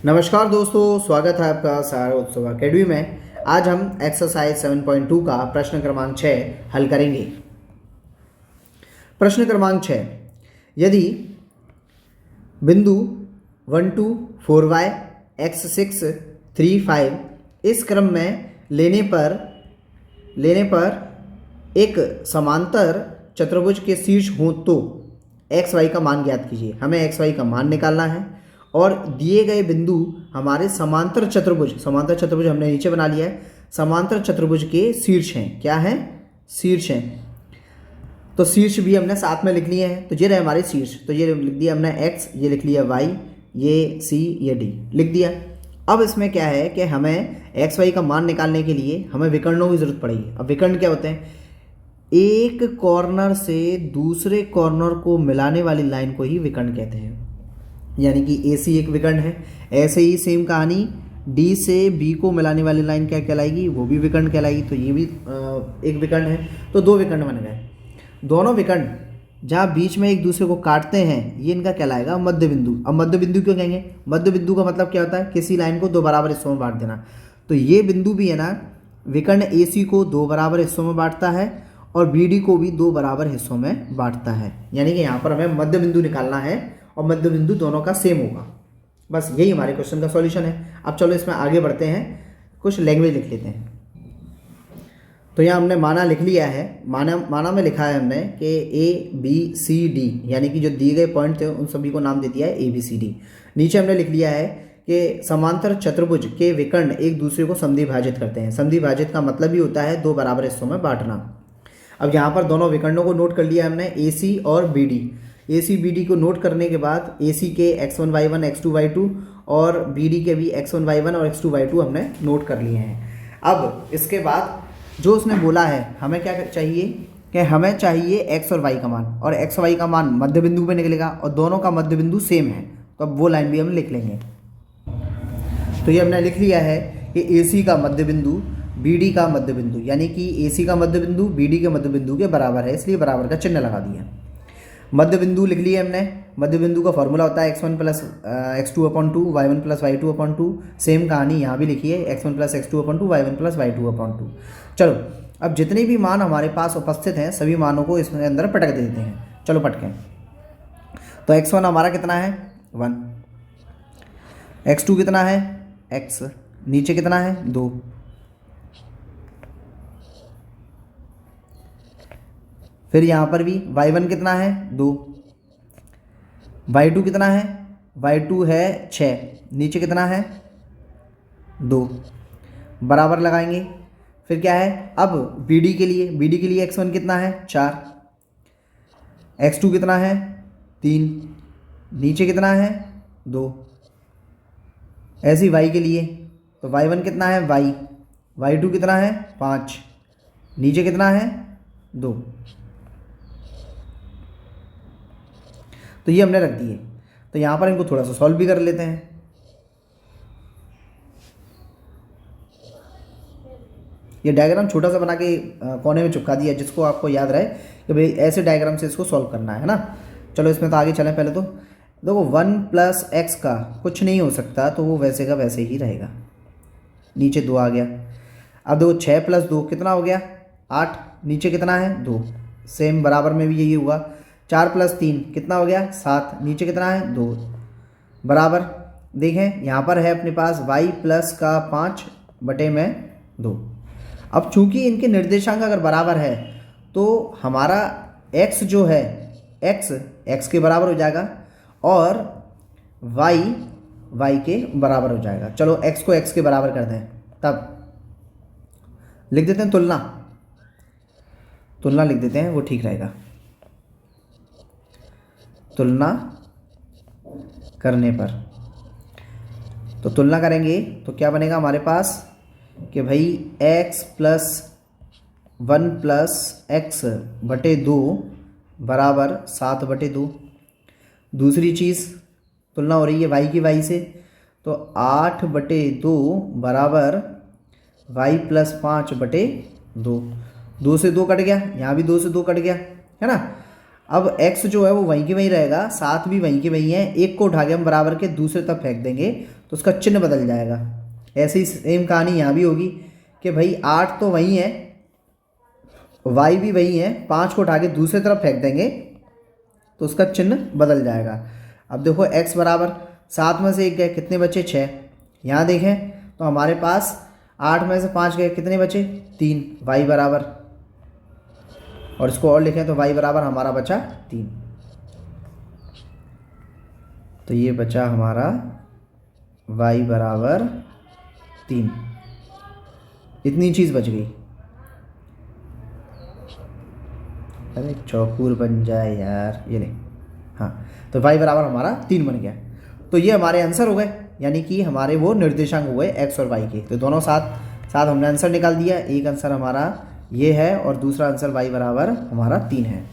नमस्कार दोस्तों, स्वागत है आपका सहारा उत्सव अकेडमी में। आज हम एक्सरसाइज 7.2 का प्रश्न क्रमांक 6 हल करेंगे। प्रश्न क्रमांक 6, यदि बिंदु 1 2 4y x 6 3 5 इस क्रम में लेने पर एक समांतर चतुर्भुज के शीर्ष हों तो एक्स वाई का मान ज्ञात कीजिए। हमें एक्स वाई का मान निकालना है और दिए गए बिंदु हमारे समांतर चतुर्भुज हमने नीचे बना लिया है, समांतर चतुर्भुज के शीर्ष हैं। क्या है? शीर्ष हैं। तो शीर्ष भी हमने साथ में लिख लिए हैं। तो ये रहे हमारे शीर्ष। तो ये लिख दिया हमने x, ये लिख लिया y, ये c, ये d लिख दिया। अब इसमें क्या है कि हमें एक्स वाई का मान निकालने के लिए हमें विकर्णों की जरूरत पड़ेगी। अब विकर्ण क्या होते हैं? एक कॉर्नर से दूसरे कॉर्नर को मिलाने वाली लाइन को ही विकर्ण कहते हैं। यानी कि AC एक विकर्ण है। ऐसे ही सेम कहानी D से B को मिलाने वाली लाइन क्या कहलाएगी? वो भी विकर्ण कहलाएगी। तो ये भी एक विकर्ण है। तो दो विकर्ण बन गए। दोनों विकर्ण जहाँ बीच में एक दूसरे को काटते हैं, ये इनका कहलाएगा मध्य बिंदु। अब मध्य बिंदु क्यों कहेंगे? मध्य बिंदु का मतलब क्या होता है? किसी लाइन को दो बराबर हिस्सों में बांट देना। तो ये बिंदु भी है ना, विकर्ण AC को दो बराबर हिस्सों में बांटता है और BD को भी दो बराबर हिस्सों में बांटता है। यानी कि यहाँ पर हमें मध्य बिंदु निकालना है और मध्य बिंदु दोनों का सेम होगा। बस यही हमारे क्वेश्चन का सॉल्यूशन है। अब चलो इसमें आगे बढ़ते हैं, कुछ लैंग्वेज लिख लेते हैं। तो यहाँ हमने माना लिख लिया है। माना में लिखा है हमने कि ABCD, यानी कि जो दिए गए पॉइंट थे उन सभी को नाम दे दिया है ABCD। नीचे हमने लिख लिया है कि समांतर चतुर्भुज के विकर्ण एक दूसरे को समद्विभाजित करते हैं। समद्विभाजित का मतलब ही होता है दो बराबर हिस्सों में बांटना। अब यहाँ पर दोनों विकर्णों को नोट कर लिया हमने, AC और BD। AC BD को नोट करने के बाद AC के x1 y1 x2 y2 और BD के भी x1 y1 और x2 y2 हमने नोट कर लिए हैं। अब इसके बाद जो उसने बोला है, हमें क्या चाहिए कि हमें चाहिए x और y का मान, और x और y का मान मध्य बिंदु पे निकलेगा और दोनों का मध्य बिंदु सेम है। तो अब वो लाइन भी हम लिख लेंगे। तो ये हमने लिख लिया है कि AC का मध्य बिंदु BD का मध्य बिंदु, यानी कि AC का मध्य बिंदु BD के मध्य बिंदु के बराबर है, इसलिए बराबर का चिन्ह लगा दिया। मध्य बिंदु लिख लिया हमने। मध्य बिंदु का फॉर्मूला होता है x1 plus x2/2 y1 plus y2/2। Same कहानी यहाँ भी लिखी है, x1 plus x2/2 y1 plus y2/2। चलो अब जितने भी मान हमारे पास उपस्थित हैं सभी मानों को इसमें अंदर पटक देते हैं। चलो पटकें। तो x1 हमारा कितना है? 1। x2 कितना है? x। नीचे कितना है? 2। फिर यहाँ पर भी y1 कितना है? 2। y2 कितना है? y2 है 6। नीचे कितना है? 2। बराबर लगाएंगे। फिर क्या है? अब BD के लिए x1 कितना है? 4। x2 कितना है? 3। नीचे कितना है? 2। ऐसे ही y के लिए, तो y1 कितना है? y। y2 कितना है? 5। नीचे कितना है? 2। तो ये हमने रख दिए। तो यहाँ पर इनको थोड़ा सा सॉल्व भी कर लेते हैं। ये डायग्राम छोटा सा बना के कोने में चिपका दिया, जिसको आपको याद रहे कि भाई ऐसे डायग्राम से इसको सॉल्व करना है ना। चलो इसमें तो आगे चलें। पहले तो देखो 1 प्लस x का कुछ नहीं हो सकता, तो वो वैसे का वैसे ही रहेगा। नीचे 2 आ गया। अब देखो 6 प्लस 2 कितना हो गया? 8। नीचे कितना है? 2। सेम बराबर में भी यही हुआ। 4 प्लस 3 कितना हो गया? 7। नीचे कितना है? 2। बराबर। देखें यहाँ पर है अपने पास y प्लस का 5/2। अब चूंकि इनके निर्देशांक अगर बराबर है तो हमारा x जो है x के बराबर हो जाएगा और y के बराबर हो जाएगा। चलो x को x के बराबर कर दें, तब लिख देते हैं तुलना लिख देते हैं, वो ठीक रहेगा। तुलना करने पर तो तुलना करेंगे तो क्या बनेगा हमारे पास कि भाई x प्लस 1 प्लस x/2 बराबर 7/2। दूसरी चीज़ तुलना हो रही है y की y से, तो 8/2 बराबर y प्लस 5/2। 2 से 2 कट गया, यहाँ भी 2 से 2 कट गया, है ना। अब x जो है वो वहीं के वहीं रहेगा, 7 भी वहीं के वहीं है, एक को उठा के हम बराबर के दूसरे तरफ फेंक देंगे तो उसका चिन्ह बदल जाएगा। ऐसी सेम कहानी यहाँ भी होगी कि भाई 8 तो वहीं है, y भी वहीं है, 5 को उठा के दूसरे तरफ फेंक देंगे तो उसका चिन्ह बदल जाएगा। अब देखो x बराबर 7 में से 1 गए, कितने बचे 6। यहाँ देखें तो हमारे पास 8 में से 5 गए, कितने बचे 3, y बराबर, और इसको और लिखें तो y बराबर हमारा बचा 3। तो ये बचा हमारा y बराबर 3, इतनी चीज़ बच गई। अरे चौकोर बन जाए यार, ये नहीं, हाँ, तो y बराबर हमारा 3 बन गया। तो ये हमारे आंसर हो गए, यानी कि हमारे वो निर्देशांक हो गए x और y के। तो दोनों साथ साथ हमने आंसर निकाल दिया। एक आंसर हमारा ये है और दूसरा आंसर y बराबर हमारा 3 है।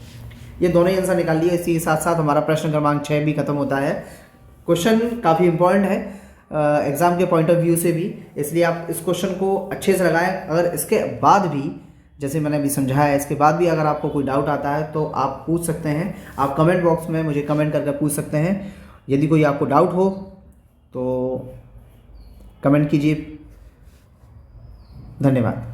ये दोनों ही आंसर निकाल लिए। इसी के साथ साथ हमारा प्रश्न क्रमांक 6 भी खत्म होता है। क्वेश्चन काफ़ी इंपॉर्टेंट है एग्ज़ाम के पॉइंट ऑफ व्यू से भी, इसलिए आप इस क्वेश्चन को अच्छे से लगाएं। अगर इसके बाद भी, जैसे मैंने अभी समझाया है, इसके बाद भी अगर आपको कोई डाउट आता है तो आप पूछ सकते हैं। आप कमेंट बॉक्स में मुझे कमेंट करके पूछ सकते हैं। यदि कोई आपको डाउट हो तो कमेंट कीजिए। धन्यवाद।